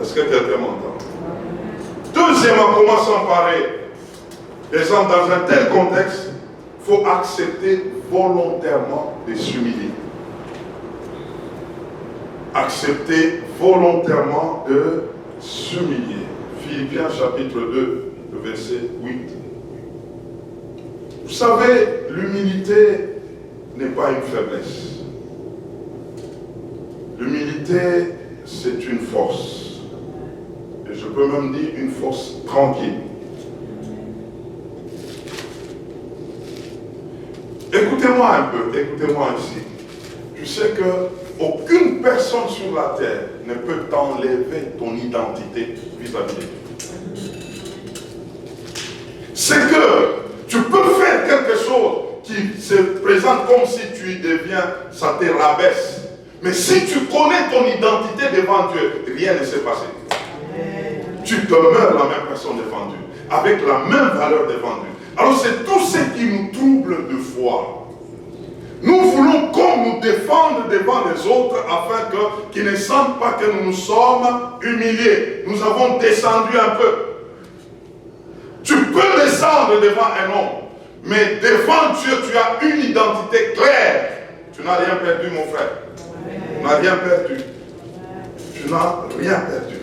Est-ce que quelqu'un m'entend? Deuxièmement, comment s'emparer? Par exemple, dans un tel contexte, il faut accepter volontairement de s'humilier. Accepter volontairement de s'humilier. Philippiens chapitre 2, le verset 8. Vous savez, l'humilité n'est pas une faiblesse. L'humilité, c'est une force. Et je peux même dire une force tranquille. Écoutez-moi un peu, écoutez-moi ici. Tu sais qu'aucune personne sur la terre ne peut t'enlever ton identité vis-à-vis de Dieu. C'est que tu peux faire quelque chose qui se présente comme si tu deviens, ça te rabaisse. Mais si tu connais ton identité devant Dieu, rien ne s'est passé. Tu demeures la même personne devant Dieu, avec la même valeur devant Dieu. Alors c'est tout ce qui nous trouble de foi. Nous voulons comme nous défendre devant les autres afin qu'ils ne sentent pas que nous nous sommes humiliés. Nous avons descendu un peu. Tu peux descendre devant un homme, mais devant Dieu, tu as une identité claire. Tu n'as rien perdu, mon frère. Tu n'as rien perdu. Tu n'as rien perdu.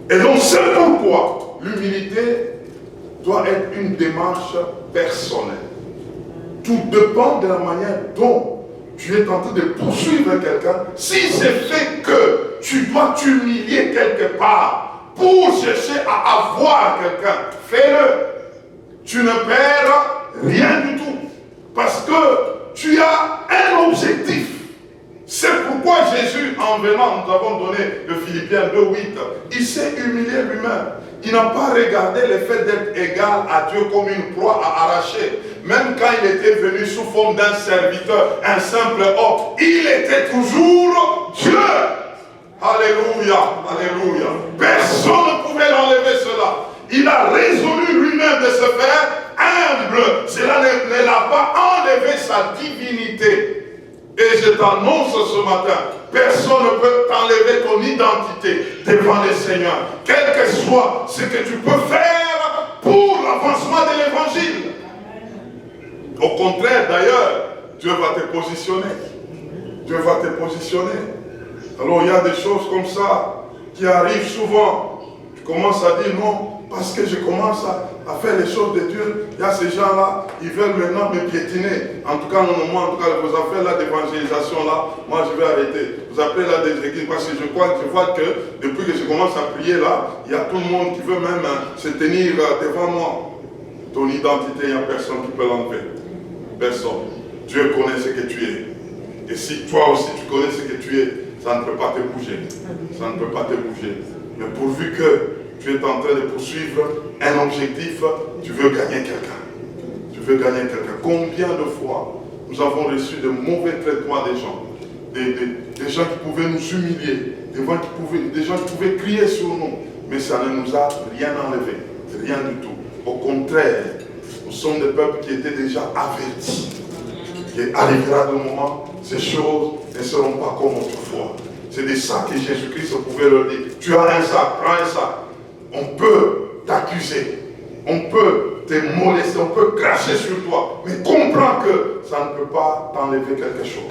Et donc c'est pourquoi l'humilité doit être une démarche personnelle. Tout dépend de la manière dont tu es en train de poursuivre quelqu'un. Si c'est fait que tu dois t'humilier quelque part pour chercher à avoir quelqu'un, fais-le. Tu ne perds rien du tout. Parce que tu as un objectif. C'est pourquoi Jésus, en venant, nous avons donné le Philippiens 2:8, il s'est humilié lui-même. Il n'a pas regardé le fait d'être égal à Dieu comme une proie à arracher. Même quand il était venu sous forme d'un serviteur, un simple homme, il était toujours Dieu. Alléluia, alléluia. Personne ne pouvait l'enlever cela. Il a résolu lui-même de se faire humble. Cela ne l'a pas enlevé sa divinité. Et je t'annonce ce matin, personne ne peut t'enlever ton identité devant le Seigneur. Quel que soit ce que tu peux faire pour l'avancement de l'évangile. Au contraire, d'ailleurs, Dieu va te positionner. Dieu va te positionner. Alors il y a des choses comme ça qui arrivent souvent. Tu commences à dire non, parce que je commence à faire les choses de Dieu, il y a ces gens-là, ils veulent maintenant me piétiner. En tout cas, non, moi, en tout cas, vos affaires là d'évangélisation là, moi je vais arrêter. Vous appelez là des églises, parce que je vois que depuis que je commence à prier là, il y a tout le monde qui veut même se tenir devant moi. Ton identité, il n'y a personne qui peut l'enlever. Personne. Dieu connaît ce que tu es. Et si toi aussi tu connais ce que tu es, ça ne peut pas te bouger. Ça ne peut pas te bouger. Mais pourvu que tu es en train de poursuivre un objectif, tu veux gagner quelqu'un. Tu veux gagner quelqu'un. Combien de fois nous avons reçu de mauvais traitements des gens, des gens qui pouvaient nous humilier, des gens qui pouvaient crier sur nous, mais ça ne nous a rien enlevé, rien du tout. Au contraire, nous sommes des peuples qui étaient déjà avertis. Et arrivera le moment, ces choses ne seront pas comme autrefois. C'est de ça que Jésus-Christ pouvait leur dire. Tu as un sac, prends un sac. On peut t'accuser, on peut te molester, on peut cracher sur toi, mais comprends que ça ne peut pas t'enlever quelque chose.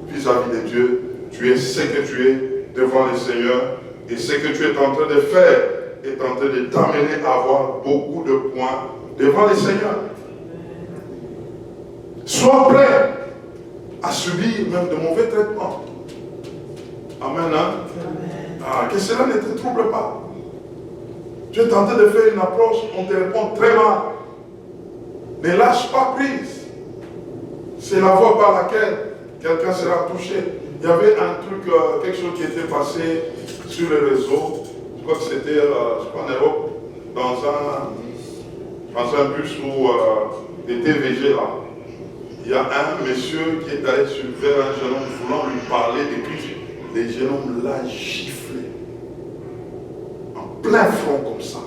Vis-à-vis de Dieu, tu es ce que tu es devant le Seigneur, et ce que tu es en train de faire est en train de t'amener à avoir beaucoup de points devant le Seigneur. Sois prêt à subir même de mauvais traitements. Amen. Hein? Ah, que cela ne te trouble pas. Tu es tenté de faire une approche, on te répond très mal. Ne lâche pas prise. C'est la voie par laquelle quelqu'un sera touché. Il y avait un truc, quelque chose qui était passé sur les réseaux. Je crois que c'était, en Europe, dans un bus où des TVG là. Il y a un monsieur qui est allé vers un jeune homme voulant lui parler de Christ. Le jeune homme l'a giflé. En plein front comme ça.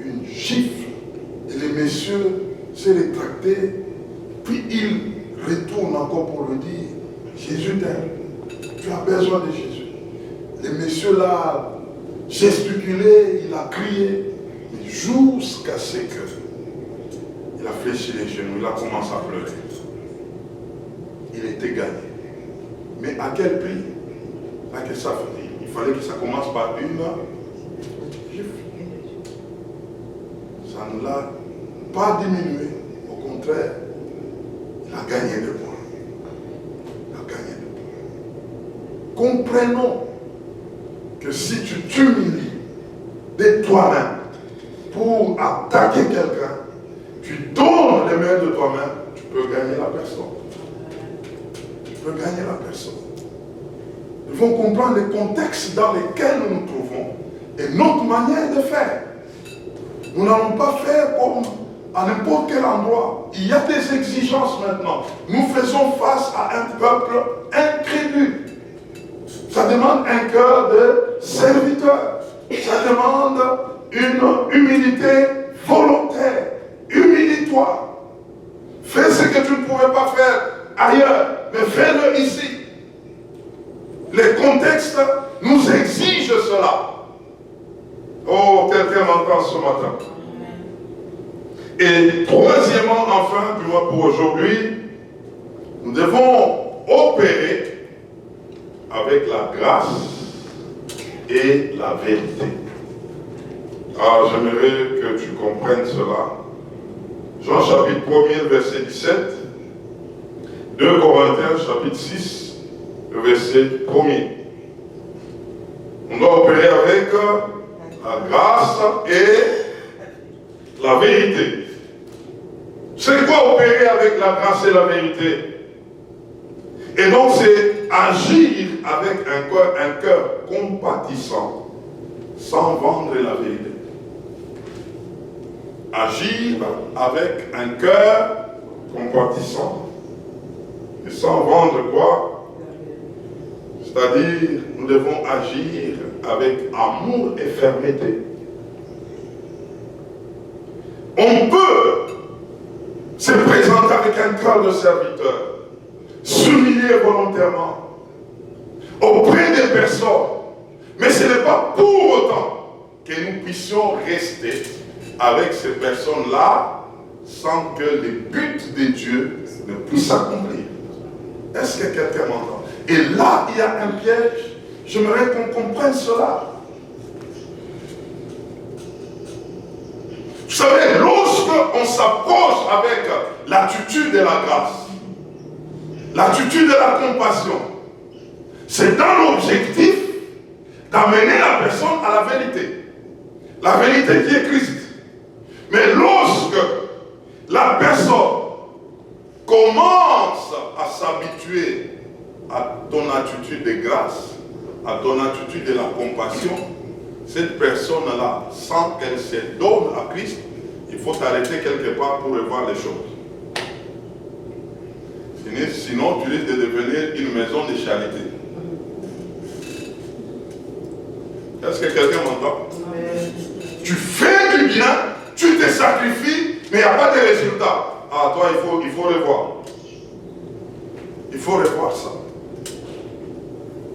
Une gifle. Et le monsieur s'est rétracté. Puis il retourne encore pour lui dire, Jésus t'aime. Tu as besoin de Jésus. Le monsieur l'a gesticulé, il a crié. Mais jusqu'à ce que il a fléchi les genoux, il a commencé à pleurer. Il était gagné. Mais à quel prix? Là que ça finit. Il fallait que ça commence par une gifle. Ça ne l'a pas diminué. Au contraire, il a gagné de points. Il a gagné de points. Comprenons que si tu t'humilies de toi-même pour attaquer quelqu'un, tu donnes les mains de toi-même, tu peux gagner la personne. Tu peux gagner la personne. Nous devons comprendre les contextes dans lesquels nous nous trouvons et notre manière de faire. Nous n'allons pas faire comme à n'importe quel endroit. Il y a des exigences maintenant. Nous faisons face à un peuple incrédule. Ça demande un cœur de serviteur. Ça demande une humilité volontaire. Humilie-toi. Fais ce que tu ne pouvais pas faire ailleurs, mais fais-le ici. Les contextes nous exigent cela. Oh, quelqu'un m'entend ce matin. Et troisièmement, enfin, du moins pour aujourd'hui, nous devons opérer avec la grâce et la vérité. Alors, j'aimerais que tu comprennes cela. Jean chapitre 1er, verset 17. 2 Corinthiens chapitre 6, verset 1er. On doit opérer avec la grâce et la vérité. C'est quoi opérer avec la grâce et la vérité? Et donc c'est agir avec un cœur compatissant, sans vendre la vérité. Agir avec un cœur compatissant et sans vendre quoi? C'est-à-dire, nous devons agir avec amour et fermeté. On peut se présenter avec un cœur de serviteur, s'humilier volontairement auprès des personnes, mais ce n'est pas pour autant que nous puissions rester avec ces personnes-là sans que les buts de Dieu ne puissent s'accomplir. Est-ce que quelqu'un m'entend? Et là, il y a un piège. J'aimerais qu'on comprenne cela. Vous savez, lorsqu'on s'approche avec l'attitude de la grâce, l'attitude de la compassion, c'est dans l'objectif d'amener la personne à la vérité. La vérité qui est Christ. Mais lorsque la personne commence à s'habituer à ton attitude de grâce, à ton attitude de la compassion, cette personne-là, sans qu'elle se donne à Christ, il faut t'arrêter quelque part pour revoir les choses. Sinon, tu risques de devenir une maison de charité. Est-ce que quelqu'un m'entend? Tu fais du bien, tu te sacrifies, mais il n'y a pas de résultat. Ah, toi, il faut revoir. Il faut revoir ça.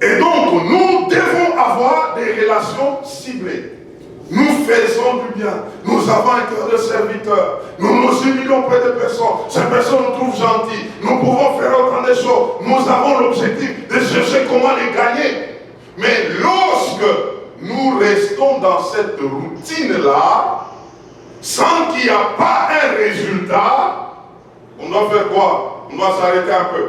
Et donc, nous devons avoir des relations ciblées. Nous faisons du bien. Nous avons un cœur de serviteur. Nous nous humilions près de personnes. Ces personnes nous trouvent gentils. Nous pouvons faire autant de choses. Nous avons l'objectif de chercher comment les gagner. Mais lorsque nous restons dans cette routine-là, sans qu'il n'y ait pas un résultat, on doit faire quoi? On doit s'arrêter un peu.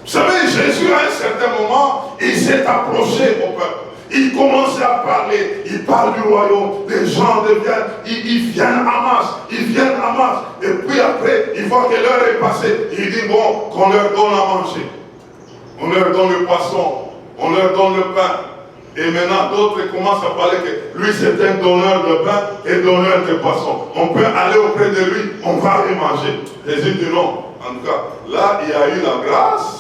Vous savez, Jésus, à un certain moment, il s'est approché au peuple. Il commençait à parler, il parle du royaume, les gens ils viennent à masse, et puis après, il voit que l'heure est passée, il dit bon, qu'on leur donne à manger. On leur donne le poisson, on leur donne le pain. Et maintenant, d'autres commencent à parler que lui, c'est un donneur de pain et donneur de poisson. On peut aller auprès de lui, on va les manger. Jésus dit non. En tout cas, là, il y a eu la grâce.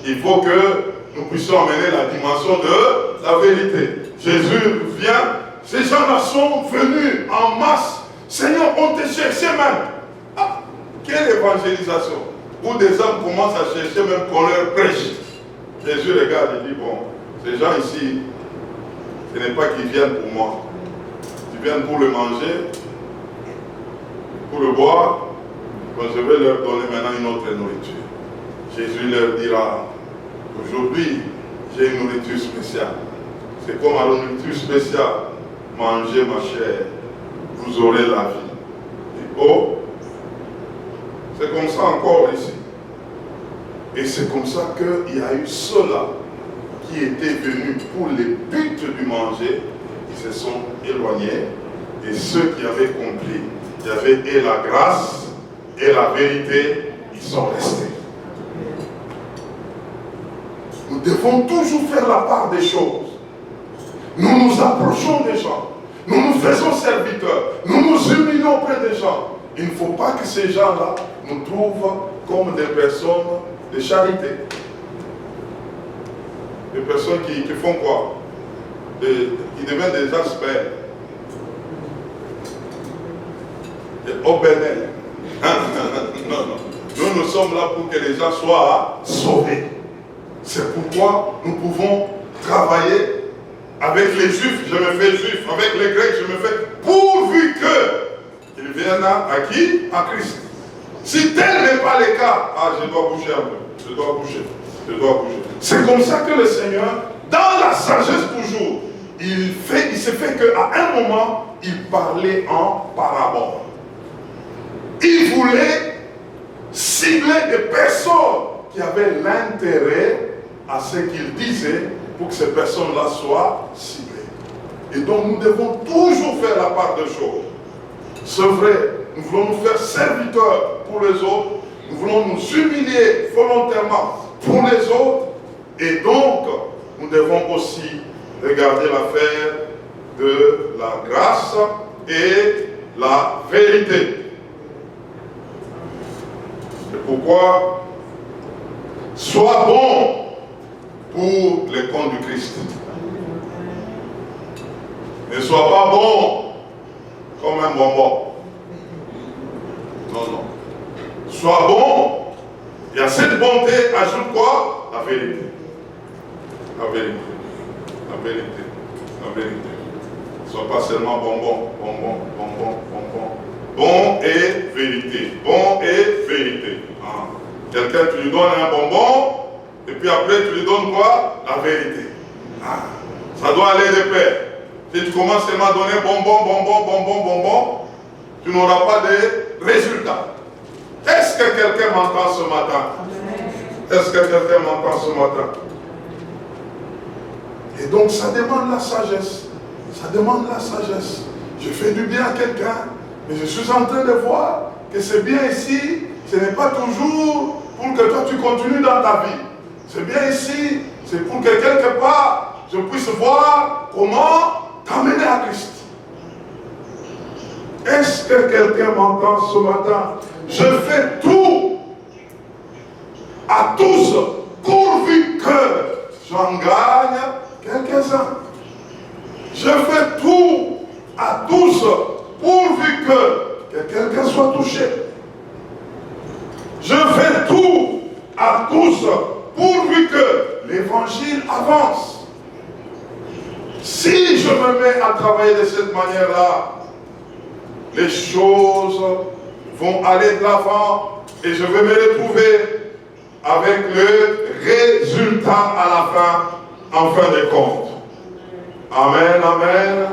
Il faut que nous puissions amener la dimension de la vérité. Jésus vient, ces gens-là sont venus en masse. Seigneur, on te cherchait même. Ah, quelle évangélisation. Où des hommes commencent à chercher même qu'on leur prêche. Jésus regarde et dit, bon, ces gens ici, ce n'est pas qu'ils viennent pour moi. Ils viennent pour le manger, pour le boire. Donc je vais leur donner maintenant une autre nourriture. Jésus leur dira, aujourd'hui, j'ai une nourriture spéciale. C'est comme à la nourriture spéciale. Mangez ma chair, vous aurez la vie. Et oh, c'est comme ça encore ici. Et c'est comme ça qu'il y a eu ceux-là qui étaient venus pour les buts du manger, ils se sont éloignés. Et ceux qui avaient compris, qui avaient et la grâce et la vérité, ils sont restés. Nous devons toujours faire la part des choses. Nous nous approchons des gens. Nous nous faisons serviteurs. Nous nous humilions auprès des gens. Il ne faut pas que ces gens-là nous trouvent comme des personnes de charité. Des personnes qui font quoi? Qui deviennent des asperges. Des obénels. Non, non. Nous sommes là pour que les gens soient sauvés. C'est pourquoi nous pouvons travailler avec les juifs, je me fais juif, avec les grecs, je me fais, pourvu qu'ils viennent à qui? À Christ. Si tel n'est pas le cas, je dois bouger un peu, je dois bouger. C'est comme ça que le Seigneur, dans la sagesse toujours, il s'est fait qu'à un moment, il parlait en parabole. Il voulait cibler des personnes qui avaient l'intérêt à ce qu'il disait pour que ces personnes-là soient ciblées. Et donc nous devons toujours faire la part des choses. C'est vrai, nous voulons nous faire serviteurs pour les autres, nous voulons nous humilier volontairement pour les autres, et donc nous devons aussi regarder l'affaire de la grâce et la vérité. C'est pourquoi sois bon pour les comptes du Christ. Ne sois pas bon comme un bonbon. Non, non. Sois bon. Et à cette bonté, ajoute quoi? La vérité. La vérité. La vérité. La vérité. Ne sois pas seulement bonbon, bonbon, bonbon, bonbon. Bon et vérité. Bon et vérité. Ah. Quelqu'un, tu lui donnes un bonbon, et puis après, tu lui donnes quoi? La vérité. Ah. Ça doit aller de pair. Si tu commences seulement à donner bonbon, tu n'auras pas de résultats. Est-ce que quelqu'un m'entend ce matin? Est-ce que quelqu'un m'entend ce matin? Et donc ça demande la sagesse. Ça demande la sagesse. Je fais du bien à quelqu'un, mais je suis en train de voir que ce bien ici, ce n'est pas toujours pour que toi tu continues dans ta vie. Ce bien ici, c'est pour que quelque part, je puisse voir comment t'amener à Christ. Est-ce que quelqu'un m'entend ce matin? Je fais tout à tous pourvu que j'en gagne quelques-uns. Je fais tout à tous pourvu que quelqu'un soit touché. Je fais tout à tous pourvu que l'évangile avance. Si je me mets à travailler de cette manière-là, les choses vont aller de l'avant et je vais me retrouver avec le résultat à la fin, en fin de compte. Amen, amen.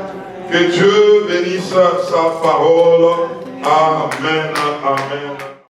Que Dieu bénisse sa parole. Amen, amen.